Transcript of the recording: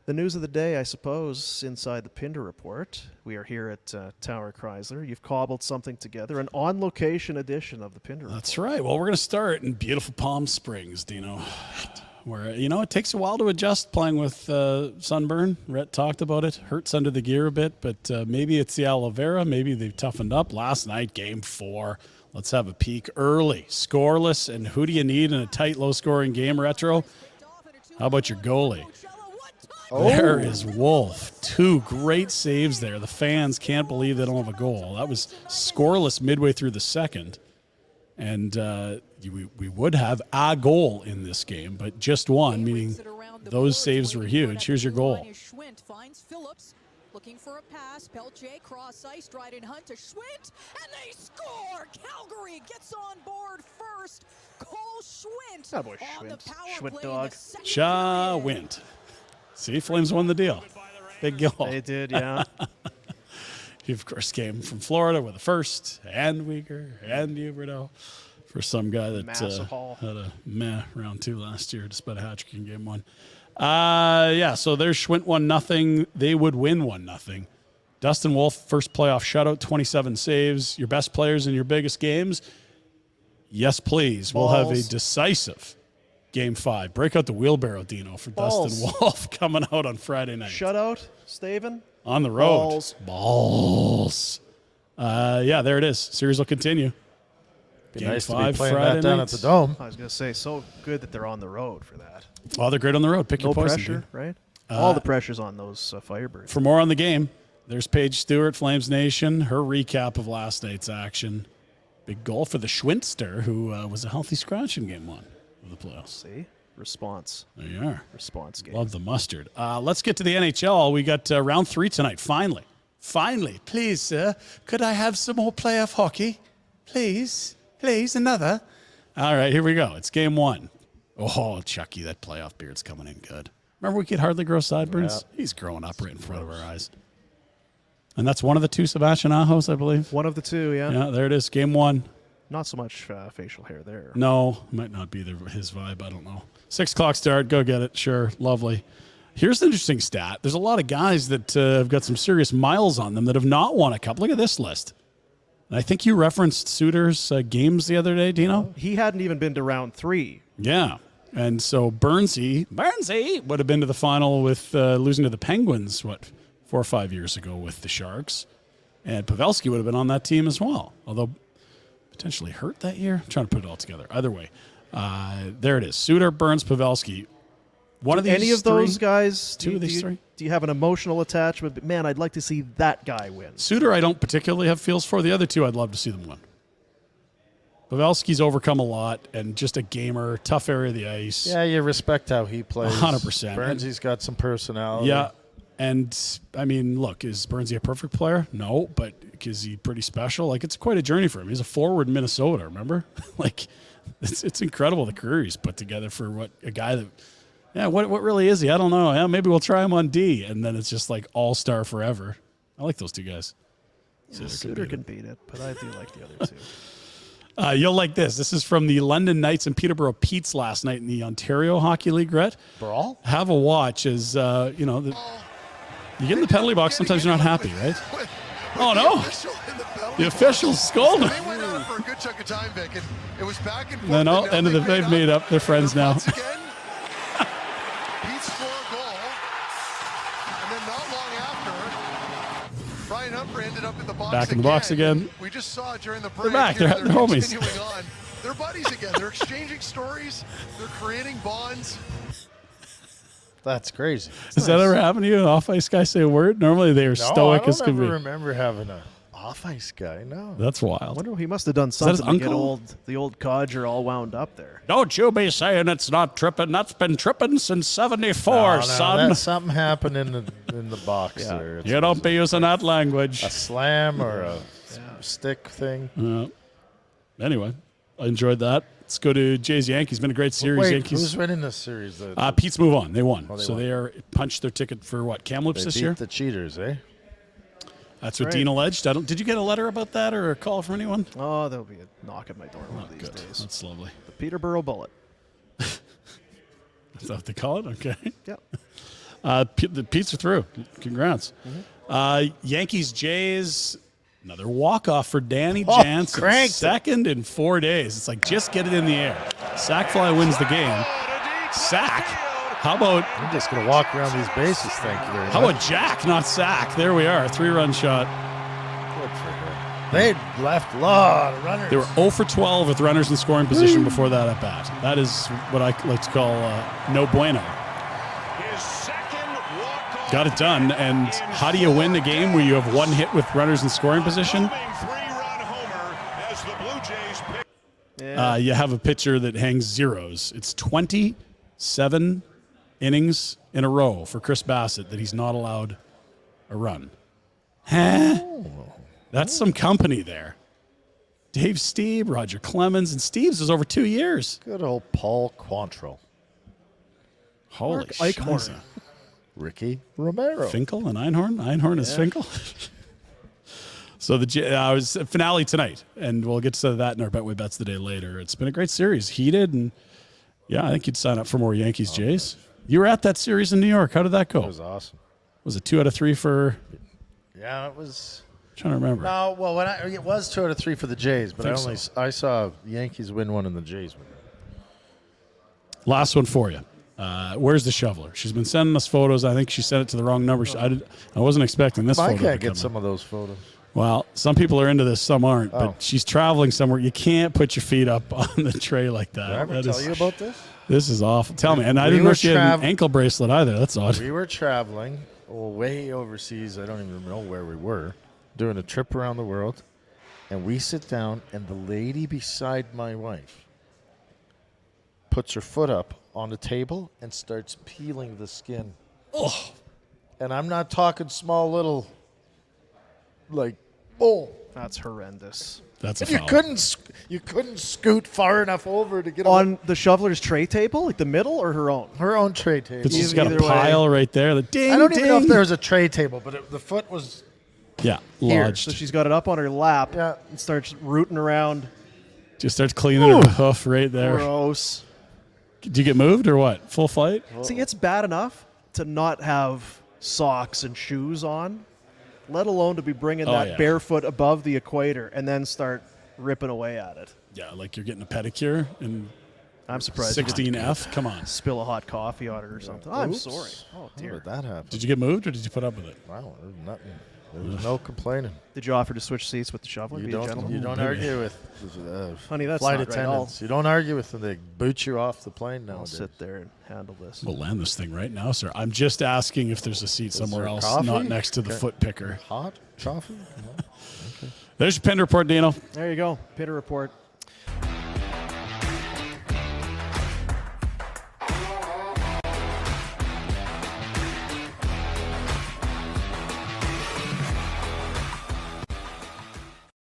The news of the day, I suppose, inside the Pinder report. We are here at Tower Chrysler. You've cobbled something together, an on-location edition of the Pinder report. That's right. Well, we're going to start in beautiful Palm Springs, Dino, where, it takes a while to adjust playing with sunburn. Rhett talked about it. Hurts under the gear a bit, but maybe it's the aloe vera. Maybe they've toughened up. Last night, Game 4. Let's have a peek early. Scoreless, and who do you need in a tight, low-scoring game, Retro? How about your goalie? Oh. There is Wolf. 2 great saves there. The fans can't believe they don't have a goal. That was scoreless midway through the second. And we would have a goal in this game, but just one, meaning those saves were huge. Here's your goal. Looking for a pass, Pelche, cross ice, Dryden Hunt to Schwint, and they score! Calgary gets on board first. Cole Schwint oh boy, on the power Schwint play. dog. Schwint. See, Flames won the deal. Big goal. They did, yeah. He, of course, came from Florida with a first, and Weegar, and Huberdeau, for some guy that had a meh round 2 last year, despite a hat trick in Game 1. So there's Schwint 1-0. They would win 1-0. Dustin Wolf, first playoff shutout, 27 saves. Your best players in your biggest games? Yes, please. Balls. We'll have a decisive Game 5. Break out the wheelbarrow, Dino, for Balls. Dustin Wolf coming out on Friday night. Shutout, Staven. On the road. Balls. There it is. Series will continue. Be Game nice 5 to be playing Friday that down nights. at the Dome. I was going to say, so good that they're on the road for that. Well, they're great on the road. Pick No your poison, pressure, dude. right? All the pressure's on those Firebirds. For more on the game, there's Paige Stewart, Flames Nation, her recap of last night's action. Big goal for the Schwintster, who was a healthy scratch in Game 1 of the playoffs. See? Response. There you are. Response game. Love the mustard. Let's get to the NHL. We got round 3 tonight, finally. Finally. Please, sir, could I have some more playoff hockey? Please, another. All right, here we go. It's Game 1. Oh, Chucky, that playoff beard's coming in good. Remember we could hardly grow sideburns? Yeah. He's growing up right in front of our eyes. And that's one of the 2 Sebastian Ahos, I believe. One of the 2, yeah. Yeah, there it is, Game 1. Not so much facial hair there. No, might not be his vibe. I don't know. 6 o'clock start. Go get it. Sure. Lovely. Here's an interesting stat. There's a lot of guys that have got some serious miles on them that have not won a cup. Look at this list. And I think you referenced Suter's games the other day, Dino. He hadn't even been to round 3. Yeah. And so Burnsy would have been to the final with losing to the Penguins, 4 or 5 years ago with the Sharks. And Pavelski would have been on that team as well, although potentially hurt that year. I'm trying to put it all together. Either way, there it is. Suter, Burns, Pavelski. One of these Any of those guys, 2 of these 3? Do you have an emotional attachment? But man, I'd like to see that guy win. Suter, I don't particularly have feels for. The other 2, I'd love to see them win. Pavelski's overcome a lot and just a gamer, tough area of the ice. Yeah, you respect how he plays. 100%. Burnsy's got some personality. Yeah. And, I mean, look, is Burnsy a perfect player? No, but is he pretty special? Like, it's quite a journey for him. He's a forward in Minnesota, remember? It's incredible the career he's put together for a guy that, what really is he? I don't know. Yeah, maybe we'll try him on D, and then it's just like all-star forever. I like those 2 guys. Yeah, Suter can beat it, but I do like the other 2. You'll like this. This is from the London Knights and Peterborough Petes last night in the Ontario Hockey League, Rhett. Brawl? Have a watch as, you get in the penalty box, sometimes you're not happy, right? Oh, no. The officials scolded him. They went out for a good chunk of time, Vic, and it was back and forth. Then, end of they've made up. They're friends now. Once again, Pete scored a goal, and then not long after, Brian Humphrey ended up in the box Back in the box again. We just saw during the break. They're back. They're homies. Continuing on. They're buddies again. They're exchanging stories. They're creating bonds. That's crazy. Does that ever happen to you? An off-ice guy say a word? Normally they are stoic as can be. I don't remember having a off-ice guy, no. That's I wild. wonder he must have done something to get uncle? the old codger all wound up there. Don't you be saying it's not tripping. That's been tripping since 74, No, son. that's something happened in the box there. You don't be using that language. A slam or a stick thing. Anyway, I enjoyed that. Let's go to Jays Yankees. Been a great series. Wait, Yankees. who's winning this series? Pete's move on. They won. Oh, they so won. they are punched their ticket for what? Kamloops They this beat year? the cheaters, eh? That's what Right. Dean alleged. Did you get a letter about that or a call from anyone? Oh, there'll be a knock at my door one of these Good. days. That's lovely. The Peterborough Bullet. Is that what they call it? Okay. Yep. The Pete's are through. Congrats. Yankees, Jays, another walk-off for Danny Jansen. cranked it. Second in 4 days. It's like, just get it in the air. Sack fly wins the game. Sack. How about I'm just going to walk around these bases, thank you very much. how about Jack, not Sack? There we are. 3-run shot. Good for him. They left a lot of runners. They were 0 for 12 with runners in scoring position before that at bat. That is what I like to call no bueno. Got it done. And how do you win the game where you have one hit with runners in scoring position? You have a pitcher that hangs zeros. It's 27 innings in a row for Chris Bassett that he's not allowed a run. Huh? That's some company there. Dave Stieb, Roger Clemens, and Steve's was over 2 years. Good old Paul Quantrill. Holy Eichhorn. shit. Ricky Romero. Finkel and Einhorn? Einhorn is Finkel? So the was finale tonight, and we'll get to that in our Betway Bets the day later. It's been a great series. Heated, and yeah, I think you'd sign up for more Yankees Jays. You were at that series in New York. How did that go? It was awesome. Was it 2 out of 3 for... Yeah, it was... I'm trying to remember. No, well, it was 2 out of 3 for the Jays, but I saw Yankees win one and the Jays win. Last one for you. Where's the shoveler? She's been sending us photos. I think she sent it to the wrong number. I wasn't expecting this photo. I can't to get come some of those photos. Well, some people are into this, some aren't. Oh. But she's traveling somewhere. You can't put your feet up on the tray like that. Did I ever tell you about this? This is awful. Tell me. And I didn't know she had an ankle bracelet either. That's odd. We were traveling way overseas. I don't even know where we were. Doing a trip around the world. And we sit down, and the lady beside my wife puts her foot up on the table and starts peeling the skin. Oh. And I'm not talking small little, like, oh. That's horrendous. That's a You foul. couldn't scoot far enough over to get On the shoveler's tray table, like the middle or her own? her own tray table. But she's got a Either way. pile right there. The ding, I don't ding. even know if there was a tray table, but the foot was Yeah, Here. lodged. So she's got it up on her lap Yeah. and starts rooting around. Just starts cleaning her hoof right there. Gross. Did you get moved or what? Full flight? See, it's bad enough to not have socks and shoes on, let alone to be bringing Oh, that yeah. barefoot above the equator and then start ripping away at it. Yeah, like you're getting a pedicure in I'm surprised you didn't 16F. Come on. spill a hot coffee on it or something. I'm Oops. sorry. Oh, How dear. did that happen? Did you get moved or did you put up with it? Wow, there was nothing. There was no complaining. Did you offer to switch seats with the shoveler? You Be a don't. gentleman? You don't Maybe. argue with Honey, that's flight not right. attendants. You don't argue with them. They boot you off the plane I'll nowadays. sit there and handle this. We'll land this thing right now, sir. I'm just asking if there's a seat somewhere there else, coffee? not next to the Okay. foot picker. Hot coffee. There's your Pinder report, Dino. There you go. Pinder report.